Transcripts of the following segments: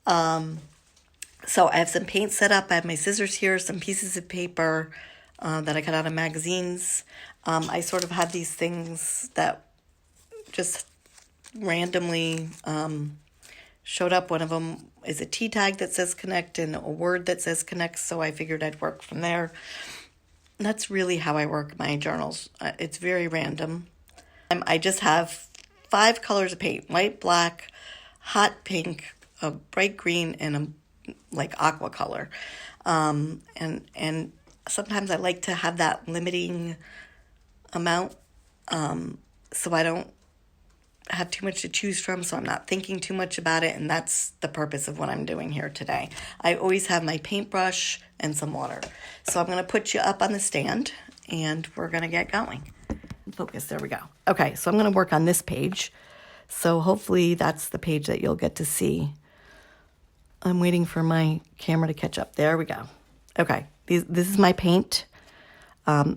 So I have some paint set up. I have my scissors here, some pieces of paper that I cut out of magazines. I sort of have these things that just randomly showed up. One of them is a T tag that says connect and a word that says connect, so I figured I'd work from there. That's really how I work my journals. It's very random. I just have 5 colors of paint: white, black, hot pink, a bright green, and a like aqua color. And sometimes I like to have that limiting amount, so I don't have too much to choose from, so I'm not thinking too much about it, and that's the purpose of what I'm doing here today. I always have my paintbrush and some water. So I'm going to put you up on the stand, and we're going to get going. Focus, there we go. Okay, so I'm going to work on this page. So hopefully that's the page that you'll get to see. I'm waiting for my camera to catch up. There we go. Okay, this is my paint.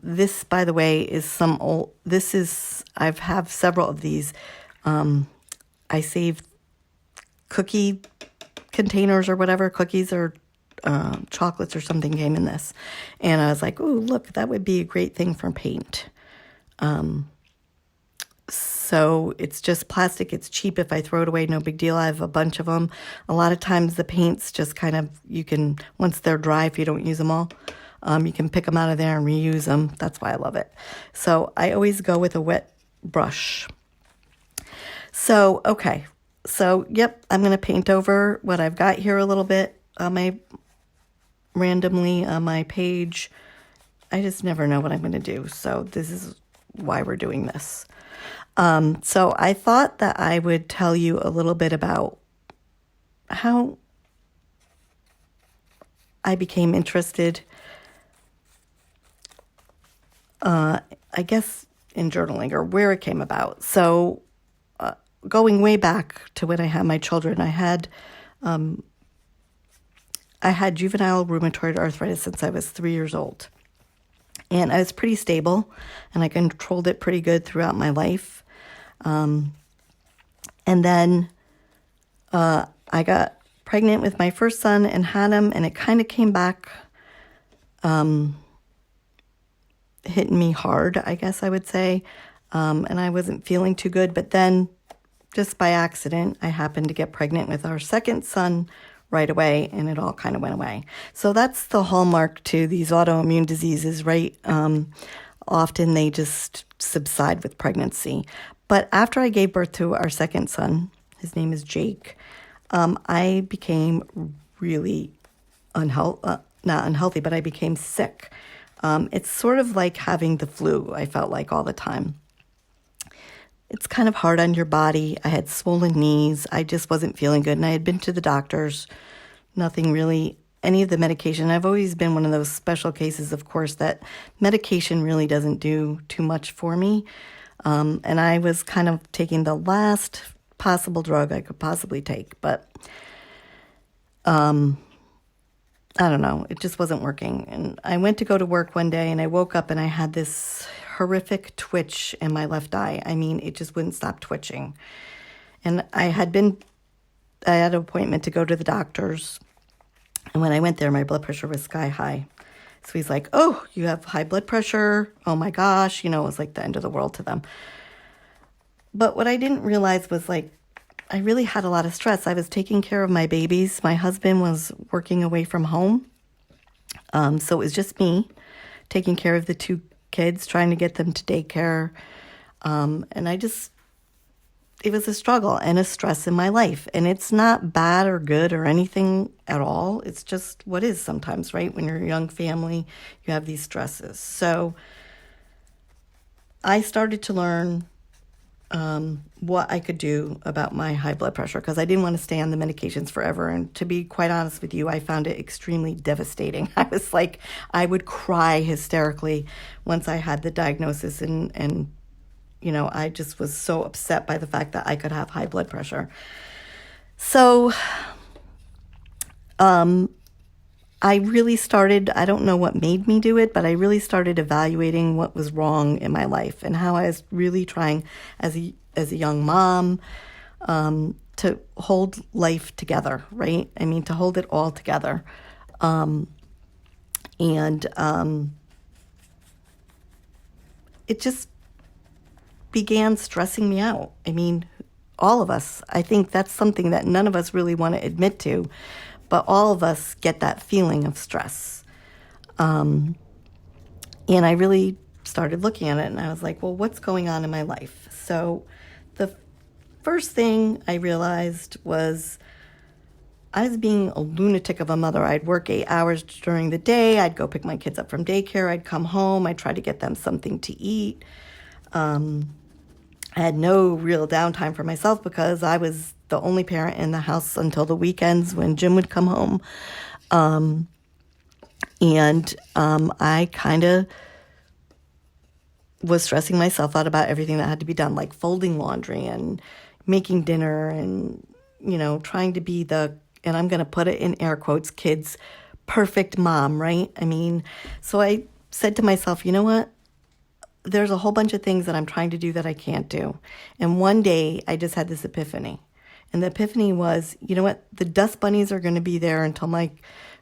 This, by the way, is some old, I have several of these. I saved cookie containers or whatever, cookies or chocolates or something came in this. And I was like, ooh, look, that would be a great thing for paint. So it's just plastic. It's cheap. If I throw it away, no big deal. I have a bunch of them. A lot of times the paints just kind of, you can, once they're dry, if you don't use them all, you can pick them out of there and reuse them. That's why I love it. So I always go with a wet brush. So, okay. So, yep, I'm going to paint over what I've got here a little bit randomly on my page. I just never know what I'm going to do. So this is why we're doing this. So I thought that I would tell you a little bit about how I became interested, I guess, in journaling, or where it came about. So going way back to when I had my children, I had juvenile rheumatoid arthritis since I was 3 years old. And I was pretty stable, and I controlled it pretty good throughout my life. And then I got pregnant with my first son and had him, and it kind of came back hitting me hard, I guess I would say. And I wasn't feeling too good. But then, just by accident, I happened to get pregnant with our second son right away, and it all kind of went away. So that's the hallmark to these autoimmune diseases, right? Often they just subside with pregnancy. But after I gave birth to our second son, his name is Jake, I became really not unhealthy, but I became sick. It's sort of like having the flu, I felt like all the time. It's kind of hard on your body. I had swollen knees. I just wasn't feeling good. And I had been to the doctors. Nothing really, any of the medication. I've always been one of those special cases, of course, that medication really doesn't do too much for me. And I was kind of taking the last possible drug I could possibly take. But I don't know. It just wasn't working. And I went to go to work one day, and I woke up and I had this horrific twitch in my left eye. I mean, it just wouldn't stop twitching. And I had an appointment to go to the doctors. And when I went there, my blood pressure was sky high. So he's like, oh, you have high blood pressure. Oh my gosh. It was like the end of the world to them. But what I didn't realize was I really had a lot of stress. I was taking care of my babies. My husband was working away from home. So it was just me taking care of the 2 kids, trying to get them to daycare. And it was a struggle and a stress in my life. And it's not bad or good or anything at all. It's just what is sometimes, right? When you're a young family, you have these stresses. So I started to learn what I could do about my high blood pressure, because I didn't want to stay on the medications forever. And to be quite honest with you, I found it extremely devastating. I was like, I would cry hysterically once I had the diagnosis, and I just was so upset by the fact that I could have high blood pressure. So I really started, I don't know what made me do it, but I really started evaluating what was wrong in my life and how I was really trying as a young mom, to hold life together, right? I mean, to hold it all together. And it just began stressing me out. I mean, all of us, I think that's something that none of us really want to admit to, but all of us get that feeling of stress. And I really started looking at it, and I was like, well, what's going on in my life? So the first thing I realized was I was being a lunatic of a mother. I'd work 8 hours during the day. I'd go pick my kids up from daycare. I'd come home. I'd try to get them something to eat. I had no real downtime for myself because I was the only parent in the house until the weekends when Jim would come home. I kind of was stressing myself out about everything that had to be done, like folding laundry and making dinner and, trying to be and I'm going to put it in air quotes, kids, perfect mom, right? I mean, so I said to myself, you know what? There's a whole bunch of things that I'm trying to do that I can't do. And one day I just had this epiphany. And the epiphany was, you know what? The dust bunnies are going to be there until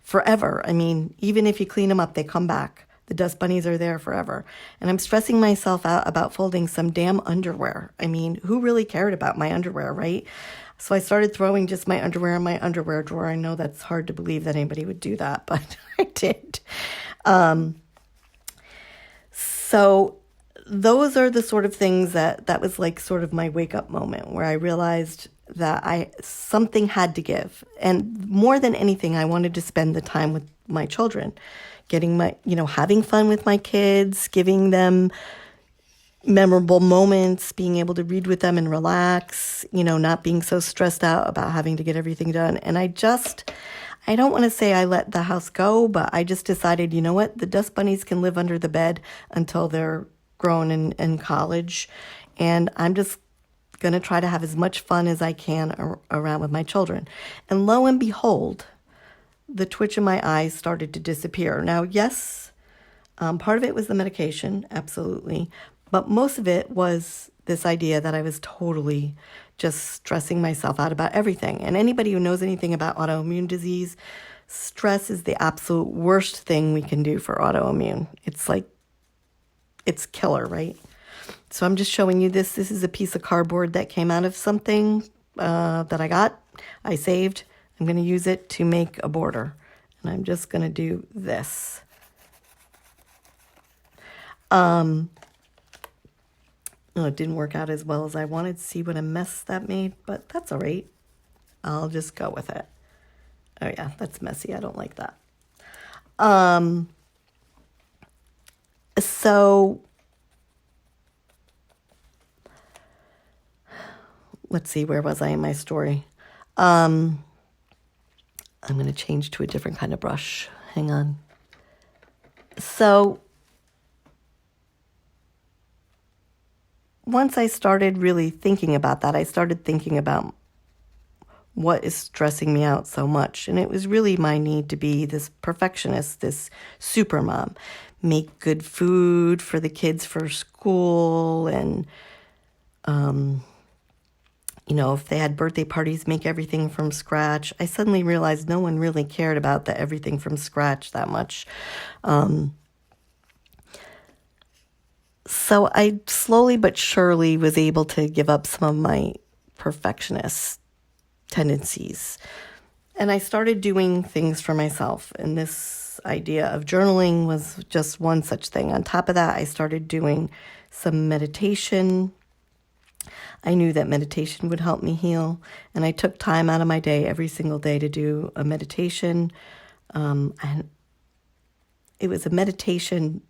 forever. I mean, even if you clean them up, they come back. The dust bunnies are there forever. And I'm stressing myself out about folding some damn underwear. I mean, who really cared about my underwear, right? So I started throwing just my underwear in my underwear drawer. I know that's hard to believe that anybody would do that, but I did. So those are the sort of things that was like sort of my wake up moment where I realized that something had to give. And more than anything, I wanted to spend the time with my children, having fun with my kids, giving them memorable moments, being able to read with them and relax, not being so stressed out about having to get everything done. And I don't want to say I let the house go, but I just decided, you know what? The dust bunnies can live under the bed until they're grown in college. And I'm just going to try to have as much fun as I can around with my children. And lo and behold, the twitch in my eyes started to disappear. Now, yes, part of it was the medication, absolutely. But most of it was this idea that I was totally just stressing myself out about everything. And anybody who knows anything about autoimmune disease, stress is the absolute worst thing we can do for autoimmune. It's killer, right? So I'm just showing you this. This is a piece of cardboard that came out of something that I saved. I'm going to use it to make a border. And I'm just going to do this. It didn't work out as well as I wanted. See what a mess that made, but that's all right. I'll just go with it. Oh yeah, that's messy. I don't like that. So let's see, where was I in my story? I'm going to change to a different kind of brush. Hang on. So once I started really thinking about that, I started thinking about what is stressing me out so much. And it was really my need to be this perfectionist, this super mom, make good food for the kids for school. And, if they had birthday parties, make everything from scratch. I suddenly realized no one really cared about the everything from scratch that much. So I slowly but surely was able to give up some of my perfectionist tendencies. And I started doing things for myself. And this idea of journaling was just one such thing. On top of that, I started doing some meditation. I knew that meditation would help me heal. And I took time out of my day every single day to do a meditation. And it was a meditation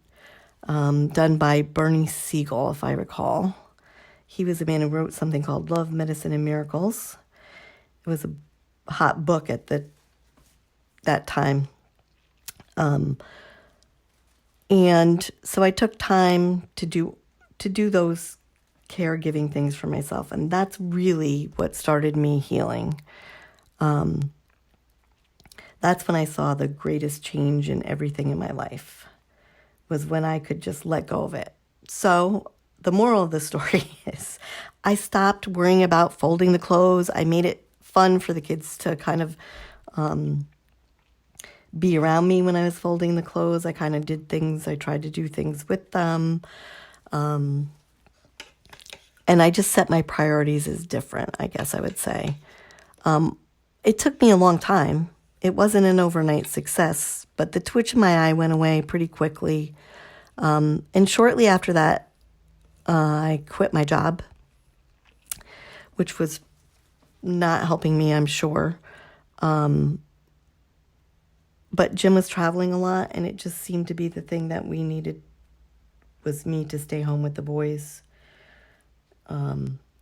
done by Bernie Siegel, if I recall. He was a man who wrote something called Love, Medicine, and Miracles. It was a hot book at that time. And so I took time to do those caregiving things for myself. And that's really what started me healing. That's when I saw the greatest change in everything in my life, was when I could just let go of it. So the moral of the story is I stopped worrying about folding the clothes. I made it fun for the kids to kind of be around me when I was folding the clothes. I kind of did things, I tried to do things with them. And I just set my priorities as different, I guess I would say. It took me a long time. It wasn't an overnight success, but the twitch in my eye went away pretty quickly. And shortly after that, I quit my job, which was not helping me, I'm sure. But Jim was traveling a lot, and it just seemed to be the thing that we needed was me to stay home with the boys.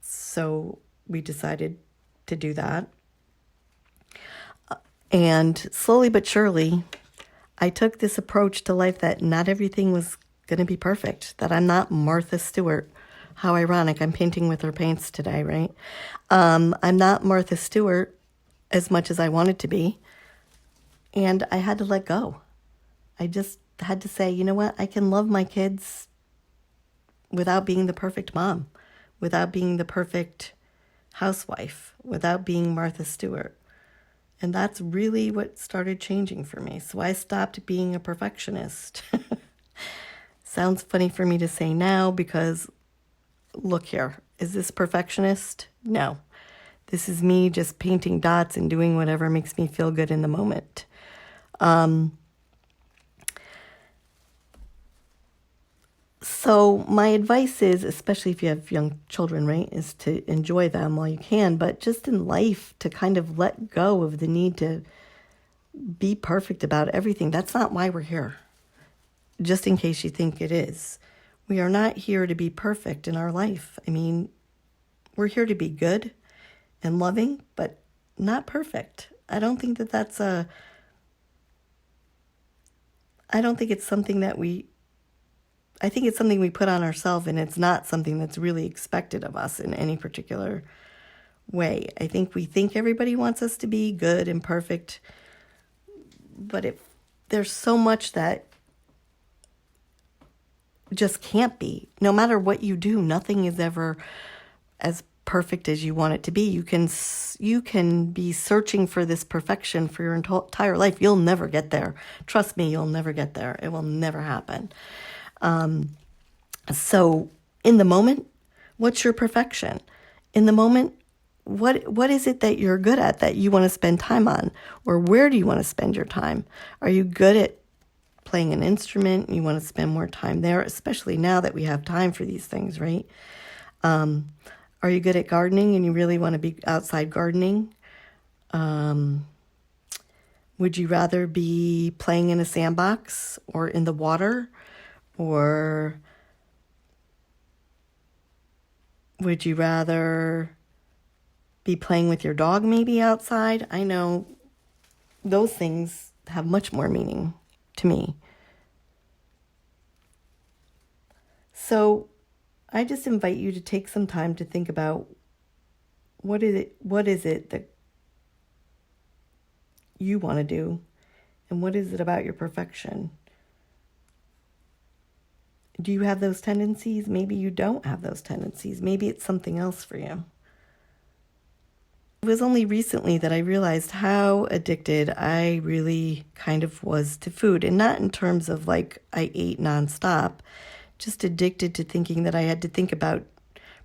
So we decided to do that. And slowly but surely, I took this approach to life that not everything was going to be perfect, that I'm not Martha Stewart. How ironic, I'm painting with her paints today, right? I'm not Martha Stewart as much as I wanted to be. And I had to let go. I just had to say, you know what? I can love my kids without being the perfect mom, without being the perfect housewife, without being Martha Stewart. And that's really what started changing for me. So I stopped being a perfectionist. Sounds funny for me to say now because, look here, is this perfectionist? No. This is me just painting dots and doing whatever makes me feel good in the moment. So my advice is, especially if you have young children, right, is to enjoy them while you can, but just in life to kind of let go of the need to be perfect about everything. That's not why we're here, just in case you think it is. We are not here to be perfect in our life. I mean, we're here to be good and loving, but not perfect. I don't think it's something that I think it's something we put on ourselves, and it's not something that's really expected of us in any particular way. I think we think everybody wants us to be good and perfect, but there's so much that just can't be. No matter what you do, nothing is ever as perfect as you want it to be. You can be searching for this perfection for your entire life. You'll never get there. Trust me, you'll never get there. It will never happen. So in the moment, what's your perfection? In the moment, what is it that you're good at that you want to spend time on? Or where do you want to spend your time? Are you good at playing an instrument? You want to spend more time there, especially now that we have time for these things, right? Are you good at gardening and you really want to be outside gardening? Would you rather be playing in a sandbox or in the water? Or would you rather be playing with your dog maybe outside? I know those things have much more meaning to me. So I just invite you to take some time to think about what is it that you want to do, and what is it about your perfection? Do you have those tendencies? Maybe you don't have those tendencies. Maybe it's something else for you. It was only recently that I realized how addicted I really kind of was to food, and not in terms of like I ate nonstop, just addicted to thinking that I had to think about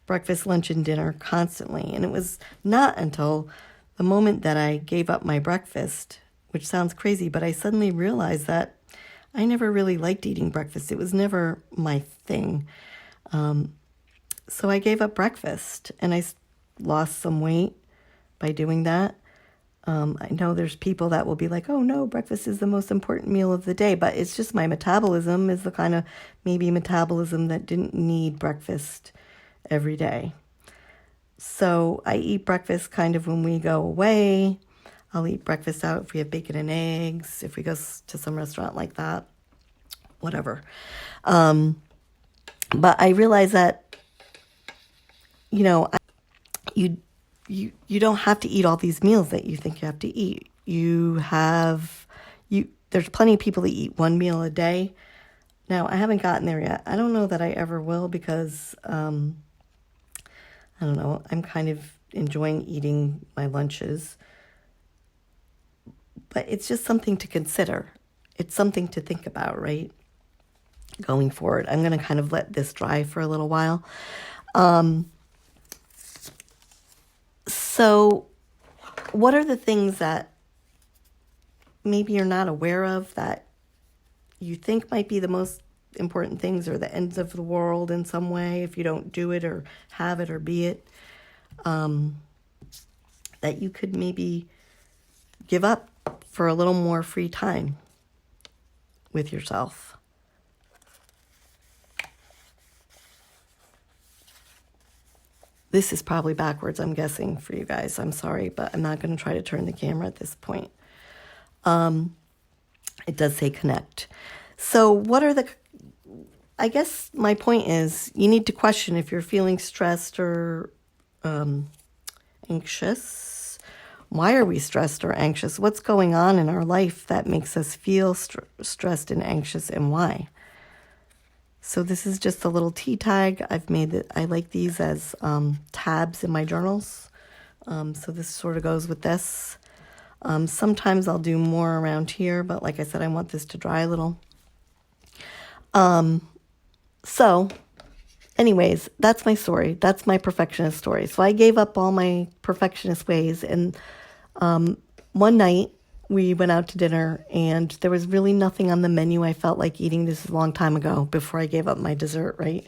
breakfast, lunch, and dinner constantly. And it was not until the moment that I gave up my breakfast, which sounds crazy, but I suddenly realized that I never really liked eating breakfast. It was never my thing. So I gave up breakfast, and I lost some weight by doing that. I know there's people that will be like, oh no, breakfast is the most important meal of the day, but it's just my metabolism is the kind of maybe metabolism that didn't need breakfast every day. So I eat breakfast kind of when we go away. I'll eat breakfast out if we have bacon and eggs, if we go to some restaurant like that, whatever. But I realize that, you know, you don't have to eat all these meals that you think you have to eat. There's plenty of people that eat one meal a day. Now, I haven't gotten there yet. I don't know that I ever will because, I don't know, I'm kind of enjoying eating my lunches. But it's just something to consider. It's something to think about, right? Going forward. I'm going to kind of let this dry for a little while. So, what are the things that maybe you're not aware of that you think might be the most important things or the ends of the world in some way if you don't do it or have it or be it, that you could maybe give up for a little more free time with yourself? This is probably backwards, I'm guessing, for you guys. I'm sorry, but I'm not going to try to turn the camera at this point. It does say connect. So what are I guess my point is you need to question if you're feeling stressed or anxious. Why are we stressed or anxious? What's going on in our life that makes us feel stressed and anxious, and why? So this is just a little tea tag. I've made it. I like these as tabs in my journals. So this sort of goes with this. Sometimes I'll do more around here, but like I said, I want this to dry a little. So anyways, that's my story. That's my perfectionist story. So I gave up all my perfectionist ways, and one night we went out to dinner, and there was really nothing on the menu I felt like eating. This is a long time ago, before I gave up my dessert, right?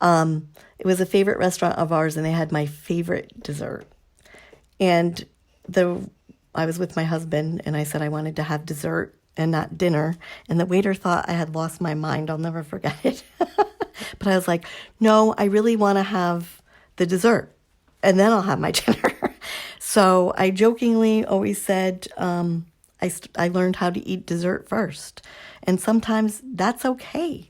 It was a favorite restaurant of ours, and they had my favorite dessert. And I was with my husband, and I said I wanted to have dessert and not dinner. And the waiter thought I had lost my mind. I'll never forget it. But I was like, no, I really want to have the dessert, and then I'll have my dinner. So I jokingly always said, I learned how to eat dessert first. And sometimes that's okay.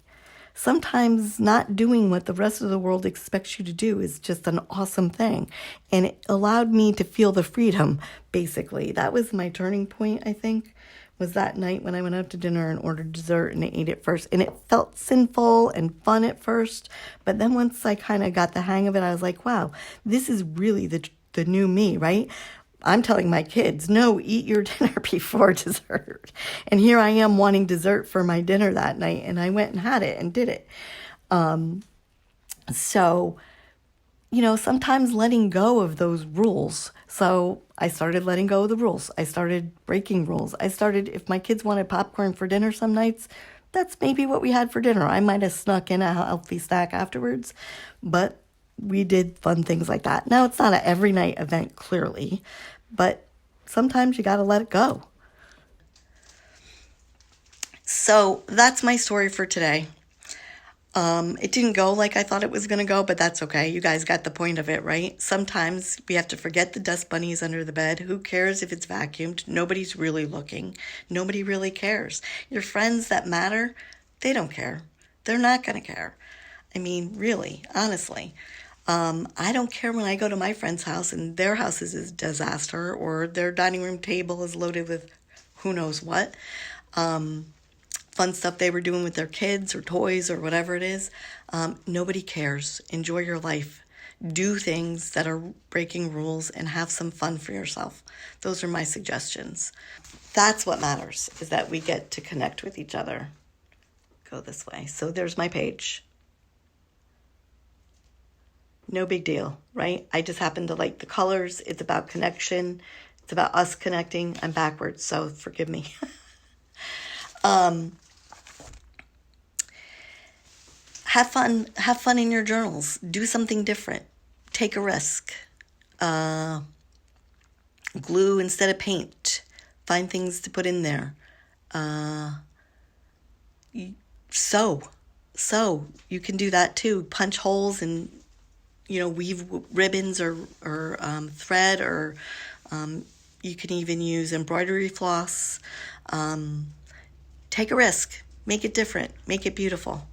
Sometimes not doing what the rest of the world expects you to do is just an awesome thing. And it allowed me to feel the freedom, basically. That was my turning point, I think, was that night when I went out to dinner and ordered dessert and I ate it first. And it felt sinful and fun at first. But then once I kind of got the hang of it, I was like, wow, this is really the new me, right? I'm telling my kids, no, eat your dinner before dessert. And here I am wanting dessert for my dinner that night. And I went and had it and did it. So, sometimes letting go of those rules. So I started letting go of the rules. I started breaking rules. If my kids wanted popcorn for dinner some nights, that's maybe what we had for dinner. I might have snuck in a healthy snack afterwards, but we did fun things like that. Now, it's not an every night event, clearly, but sometimes you got to let it go. So that's my story for today. It didn't go like I thought it was going to go, but that's okay. You guys got the point of it, right? Sometimes we have to forget the dust bunnies under the bed. Who cares if it's vacuumed? Nobody's really looking. Nobody really cares. Your friends that matter, they don't care. They're not going to care. I mean, really, honestly. I don't care when I go to my friend's house and their house is a disaster, or their dining room table is loaded with who knows what. Fun stuff they were doing with their kids or toys or whatever it is. Nobody cares. Enjoy your life. Do things that are breaking rules and have some fun for yourself. Those are my suggestions. That's what matters, is that we get to connect with each other. Go this way. So there's my page. No big deal, right? I just happen to like the colors. It's about connection. It's about us connecting. I'm backwards, so forgive me. Have fun in your journals. Do something different. Take a risk. Glue instead of paint. Find things to put in there. Sew. You can do that too. Punch holes and weave ribbons or thread, or you can even use embroidery floss. Take a risk. Make it different. Make it beautiful.